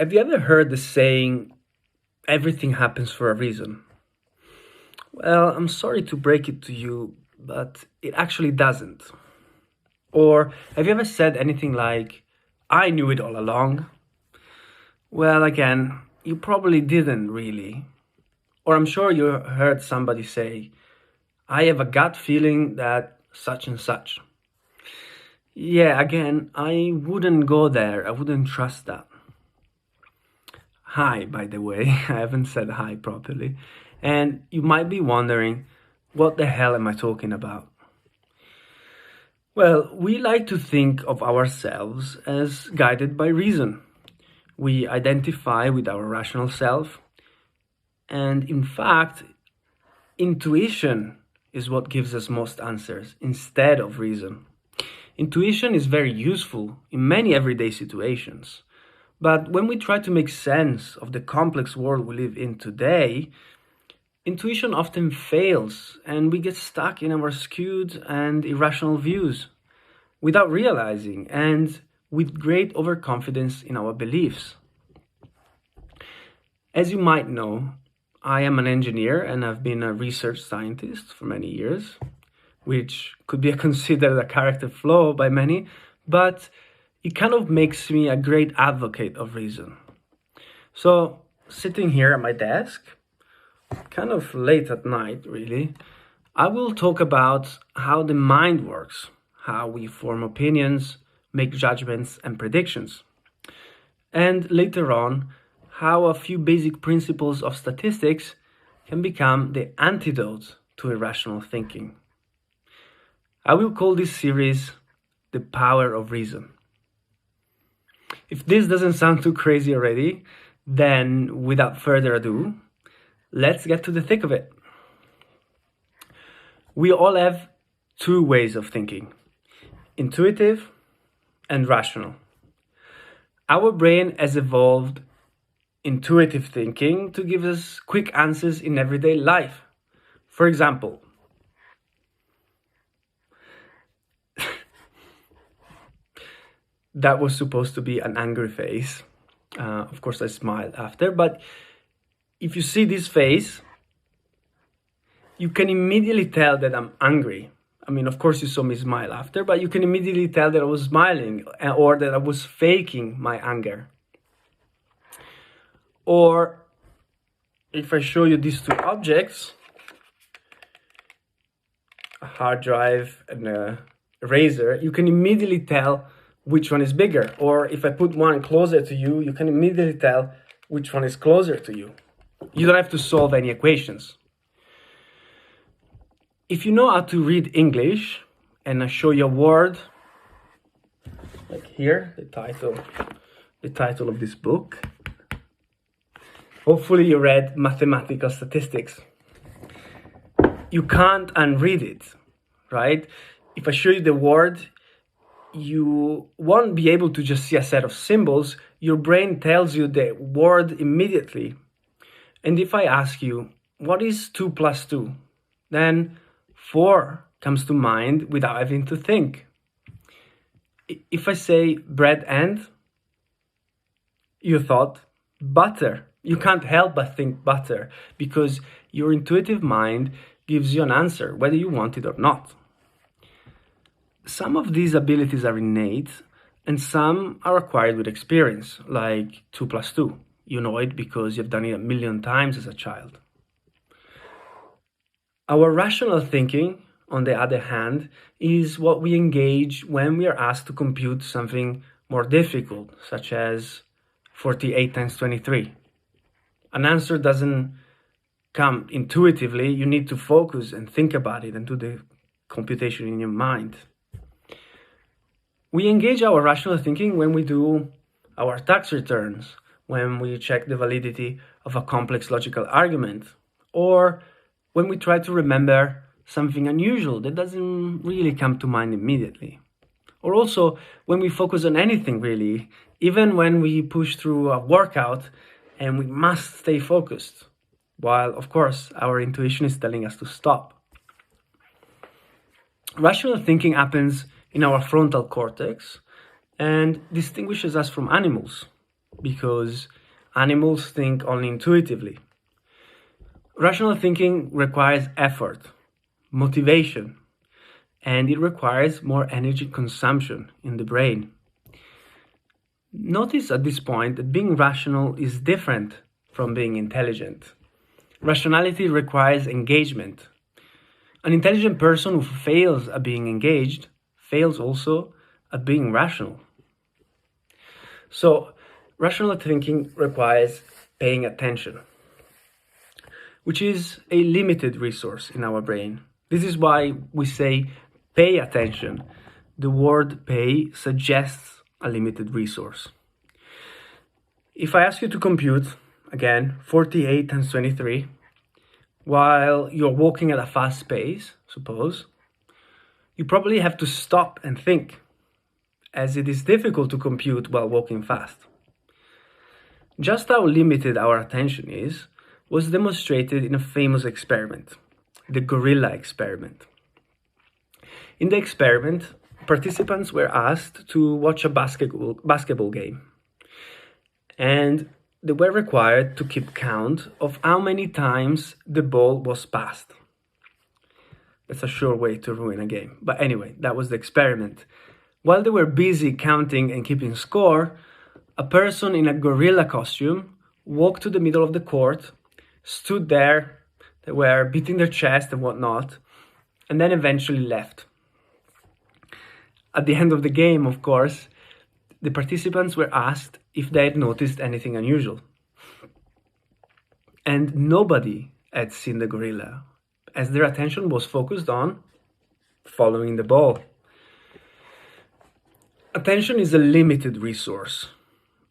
Have you ever heard the saying, everything happens for a reason? Well, I'm sorry to break it to you, but it actually doesn't. Or have you ever said anything like, I knew it all along? Well, again, you probably didn't really. Or I'm sure you heard somebody say, I have a gut feeling that such and such. Yeah, again, I wouldn't go there. I wouldn't trust that. Hi, by the way, I haven't said hi properly. And you might be wondering, what the hell am I talking about? Well, we like to think of ourselves as guided by reason. We identify with our rational self, and in fact, intuition is what gives us most answers instead of reason. Intuition is very useful in many everyday situations. But when we try to make sense of the complex world we live in today, intuition often fails and we get stuck in our skewed and irrational views without realizing and with great overconfidence in our beliefs. As you might know, I am an engineer and I've been a research scientist for many years, which could be considered a character flaw by many, but it kind of makes me a great advocate of reason. So, sitting here at my desk, kind of late at night really, I will talk about how the mind works, how we form opinions, make judgments and predictions. And later on, how a few basic principles of statistics can become the antidote to irrational thinking. I will call this series The Power of Reason. If this doesn't sound too crazy already, then without further ado, let's get to the thick of it. We all have two ways of thinking, intuitive and rational. Our brain has evolved intuitive thinking to give us quick answers in everyday life. For example, that was supposed to be an angry face. Of course, I smiled after, but if you see this face, you can immediately tell that I'm angry. I mean, of course, you saw me smile after, but you can immediately tell that I was smiling or that I was faking my anger. Or if I show you these two objects, a hard drive and a razor, you can immediately tell which one is bigger. Or if I put one closer to you, you can immediately tell which one is closer to you. You don't have to solve any equations. If you know how to read English and I show you a word, like here, the title of this book, hopefully you read mathematical statistics. You can't unread it, right? If I show you the word, you won't be able to just see a set of symbols. Your brain tells you the word immediately. And if I ask you, what is 2 plus 2? Then 4 comes to mind without having to think. If I say bread and, you thought butter. You can't help but think butter because your intuitive mind gives you an answer, whether you want it or not. Some of these abilities are innate and some are acquired with experience, like 2 plus 2. You know it because you've done it a million times as a child. Our rational thinking, on the other hand, is what we engage when we are asked to compute something more difficult, such as 48 times 23. An answer doesn't come intuitively. You need to focus and think about it and do the computation in your mind. We engage our rational thinking when we do our tax returns, when we check the validity of a complex logical argument, or when we try to remember something unusual that doesn't really come to mind immediately. Or also when we focus on anything really, even when we push through a workout and we must stay focused, while of course our intuition is telling us to stop. Rational thinking happens in our frontal cortex and distinguishes us from animals. because animals think only intuitively. Rational thinking requires effort, motivation, and it requires more energy consumption in the brain. Notice at this point that being rational is different from being intelligent. Rationality requires engagement. An intelligent person who fails at being engaged fails also at being rational. So, rational thinking requires paying attention, which is a limited resource in our brain. This is why we say pay attention. The word pay suggests a limited resource. If I ask you to compute, again, 48 times 23, while you're walking at a fast pace, suppose, you probably have to stop and think, as it is difficult to compute while walking fast. Just how limited our attention is was demonstrated in a famous experiment, the gorilla experiment. In the experiment, participants were asked to watch a basketball game, and they were required to keep count of how many times the ball was passed. That's a sure way to ruin a game. But anyway, that was the experiment. While they were busy counting and keeping score, a person in a gorilla costume walked to the middle of the court, stood there, they were beating their chest and whatnot, and then eventually left. At the end of the game, of course, the participants were asked if they had noticed anything unusual. And nobody had seen the gorilla, as their attention was focused on following the ball. Attention is a limited resource,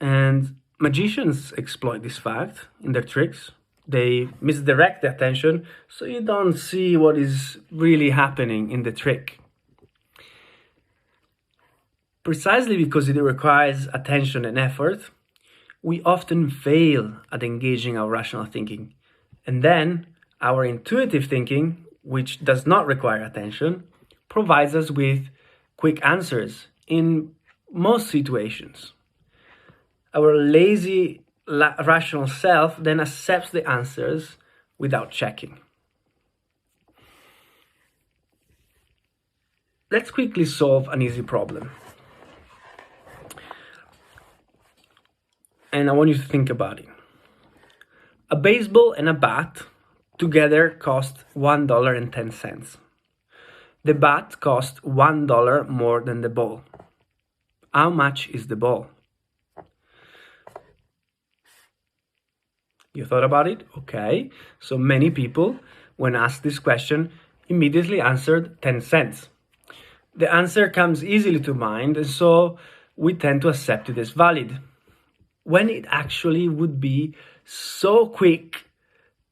and magicians exploit this fact in their tricks. They misdirect the attention so you don't see what is really happening in the trick. Precisely because it requires attention and effort, we often fail at engaging our rational thinking. And then our intuitive thinking, which does not require attention, provides us with quick answers in most situations. Our lazy, rational self then accepts the answers without checking. Let's quickly solve an easy problem. And I want you to think about it. A baseball and a bat together cost $1.10. The bat cost $1 more than the ball. How much is the ball? You thought about it? Okay. So many people, when asked this question, immediately answered 10 cents. The answer comes easily to mind, and so we tend to accept it as valid, when it actually would be so quick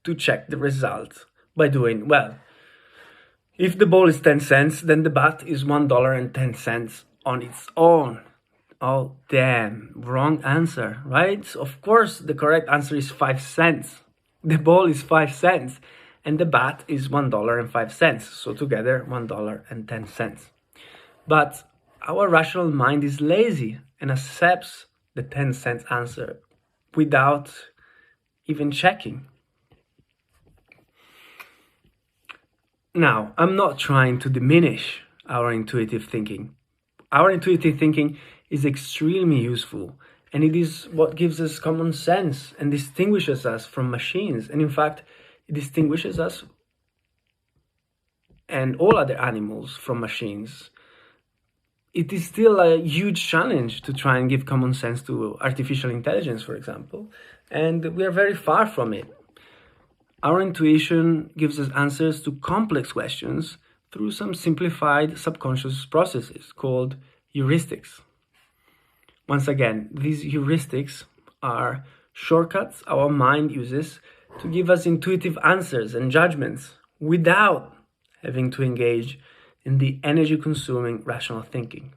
to check the result by doing, well, if the ball is 10 cents, then the bat is $1.10 on its own. Oh, damn, wrong answer, right? Of course, the correct answer is 5 cents. The ball is 5 cents, and the bat is $1.05. So together, $1.10. But our rational mind is lazy and accepts the 10 cents answer without even checking. Now, I'm not trying to diminish our intuitive thinking. Our intuitive thinking is extremely useful, and it is what gives us common sense and distinguishes us from machines. And in fact, it distinguishes us and all other animals from machines. It is still a huge challenge to try and give common sense to artificial intelligence, for example, and we are very far from it. Our intuition gives us answers to complex questions through some simplified subconscious processes called heuristics. Once again, these heuristics are shortcuts our mind uses to give us intuitive answers and judgments without having to engage in the energy-consuming rational thinking.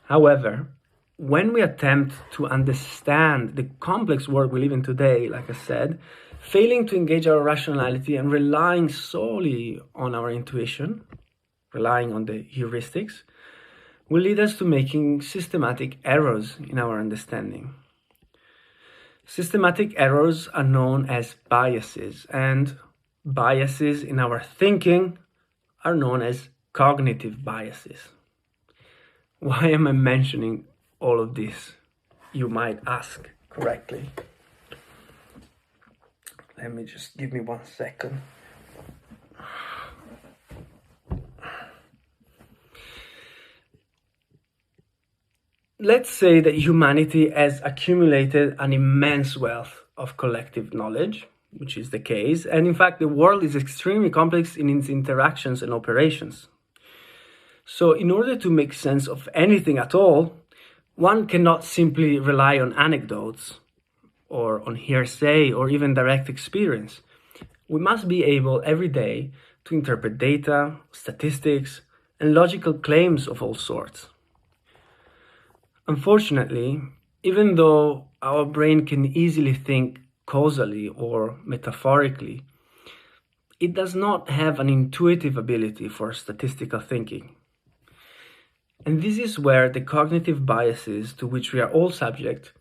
However, when we attempt to understand the complex world we live in today, like I said, failing to engage our rationality and relying solely on our intuition, relying on the heuristics, will lead us to making systematic errors in our understanding. Systematic errors are known as biases, and biases in our thinking are known as cognitive biases. Why am I mentioning all of this? You might ask correctly. Let me just give me 1 second. Let's say that humanity has accumulated an immense wealth of collective knowledge, which is the case, and in fact the world is extremely complex in its interactions and operations. So in order to make sense of anything at all, one cannot simply rely on anecdotes or on hearsay or even direct experience. We must be able every day to interpret data, statistics, and logical claims of all sorts. Unfortunately, even though our brain can easily think causally or metaphorically, it does not have an intuitive ability for statistical thinking. And this is where the cognitive biases to which we are all subject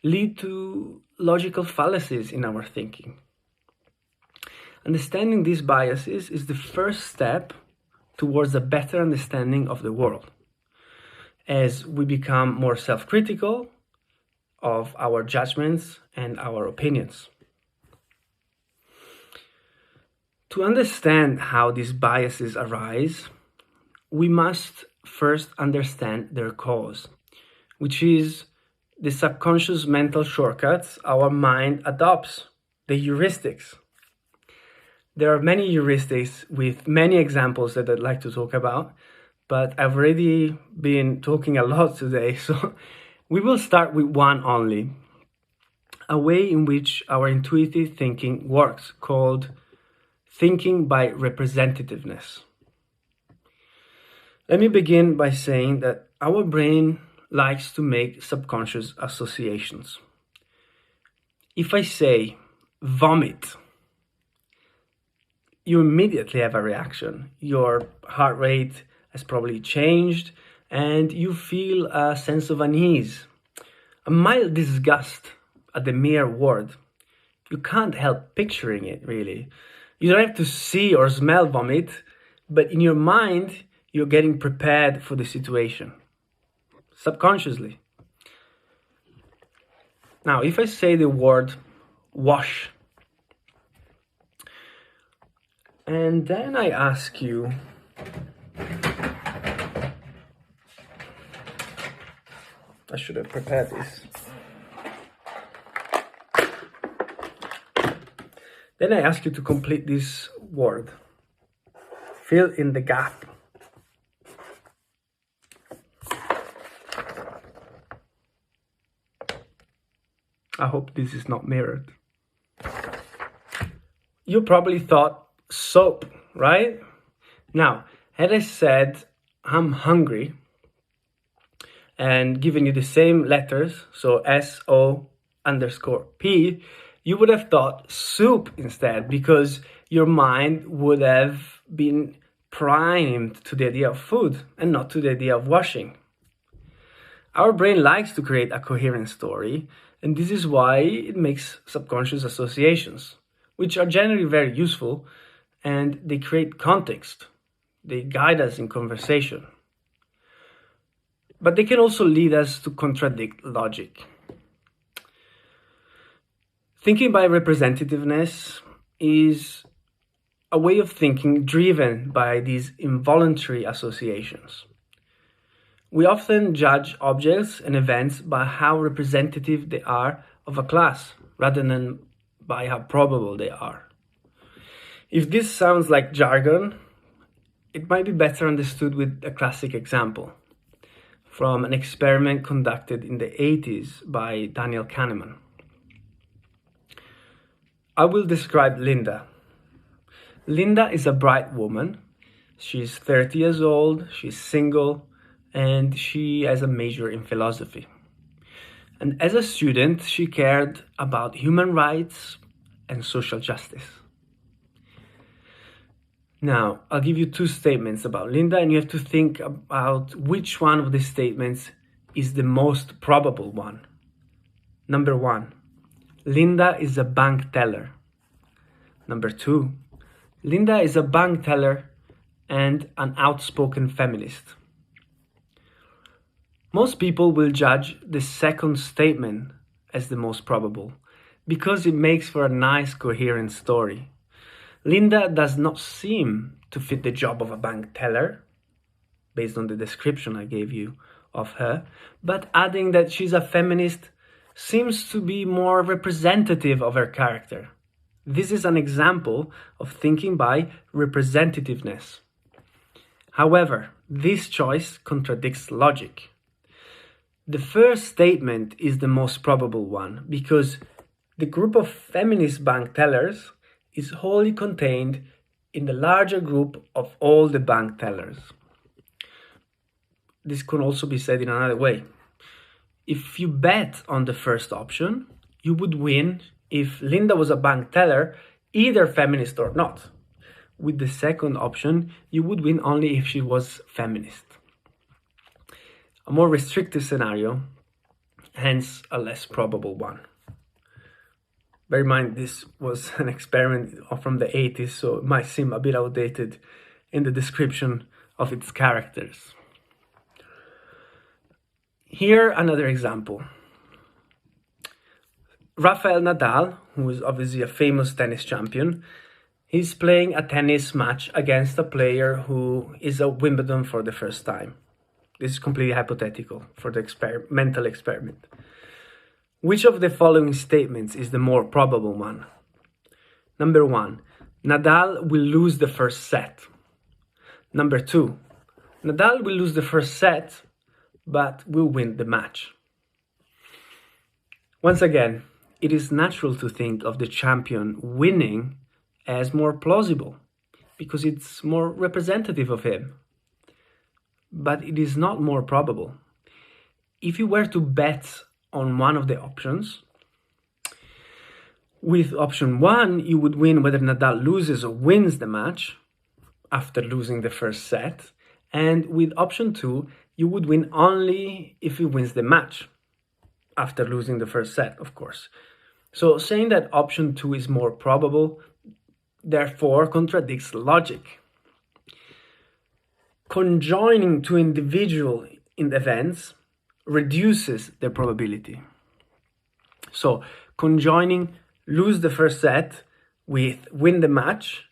lead to logical fallacies in our thinking. Understanding these biases is the first step towards a better understanding of the world, as we become more self-critical of our judgments and our opinions. To understand how these biases arise, we must first understand their cause, which is the subconscious mental shortcuts our mind adopts, the heuristics. There are many heuristics with many examples that I'd like to talk about, but I've already been talking a lot today, so we will start with one only, a way in which our intuitive thinking works, called thinking by representativeness. Let me begin by saying that our brain likes to make subconscious associations. If I say vomit, you immediately have a reaction. Your heart rate has probably changed and you feel a sense of unease, a mild disgust at the mere word. You can't help picturing it, really. You don't have to see or smell vomit, but in your mind, you're getting prepared for the situation, subconsciously. Now, if I say the word wash, and then I ask you, I should have prepared this. Then I ask you to complete this word. Fill in the gap. I hope this is not mirrored. You probably thought soap, right? Now, had I said I'm hungry and given you the same letters, so SO_P, you would have thought soup instead, because your mind would have been primed to the idea of food and not to the idea of washing. Our brain likes to create a coherent story, and this is why it makes subconscious associations, which are generally very useful, and they create context. They guide us in conversation. But they can also lead us to contradict logic. Thinking by representativeness is a way of thinking driven by these involuntary associations. We often judge objects and events by how representative they are of a class, rather than by how probable they are. If this sounds like jargon, it might be better understood with a classic example from an experiment conducted in the 80s by Daniel Kahneman. I will describe Linda. Linda is a bright woman. She's 30 years old, she's single, and she has a major in philosophy. And as a student, she cared about human rights and social justice. Now, I'll give you two statements about Linda, and you have to think about which one of these statements is the most probable one. Number one, Linda is a bank teller. Number 2, Linda is a bank teller and an outspoken feminist. Most people will judge the second statement as the most probable because it makes for a nice, coherent story. Linda does not seem to fit the job of a bank teller, based on the description I gave you of her, but adding that she's a feminist seems to be more representative of her character. This is an example of thinking by representativeness. However, this choice contradicts logic. The first statement is the most probable one because the group of feminist bank tellers is wholly contained in the larger group of all the bank tellers. This can also be said in another way. If you bet on the first option, you would win if Linda was a bank teller, either feminist or not. With the second option, you would win only if she was feminist. A more restrictive scenario, hence a less probable one. Bear in mind, this was an experiment from the 80s, so it might seem a bit outdated in the description of its characters. Here, another example. Rafael Nadal, who is obviously a famous tennis champion, he's playing a tennis match against a player who is at Wimbledon for the first time. This is completely hypothetical for the mental experiment. Which of the following statements is the more probable one? Number 1, Nadal will lose the first set. Number 2, Nadal will lose the first set, but will win the match. Once again, it is natural to think of the champion winning as more plausible because it's more representative of him. But it is not more probable. If you were to bet on one of the options, with option 1, you would win whether Nadal loses or wins the match after losing the first set. And with option 2, you would win only if he wins the match after losing the first set, of course. So saying that option 2 is more probable, therefore contradicts logic. Conjoining two individual events reduces the probability. So conjoining lose the first set with win the match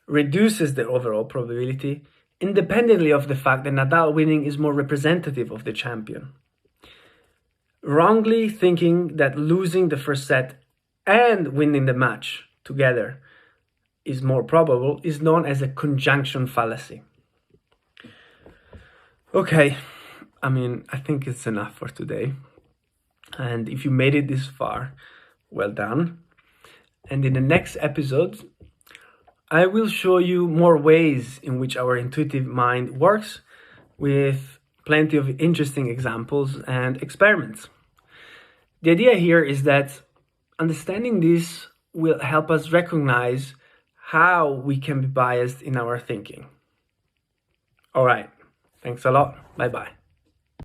reduces the overall probability, independently of the fact that Nadal winning is more representative of the champion. Wrongly thinking that losing the first set and winning the match together is more probable is known as a conjunction fallacy. Okay, I think it's enough for today. And if you made it this far, well done. And in the next episode, I will show you more ways in which our intuitive mind works with plenty of interesting examples and experiments. The idea here is that understanding this will help us recognize how we can be biased in our thinking. All right. Thanks a lot. Bye-bye.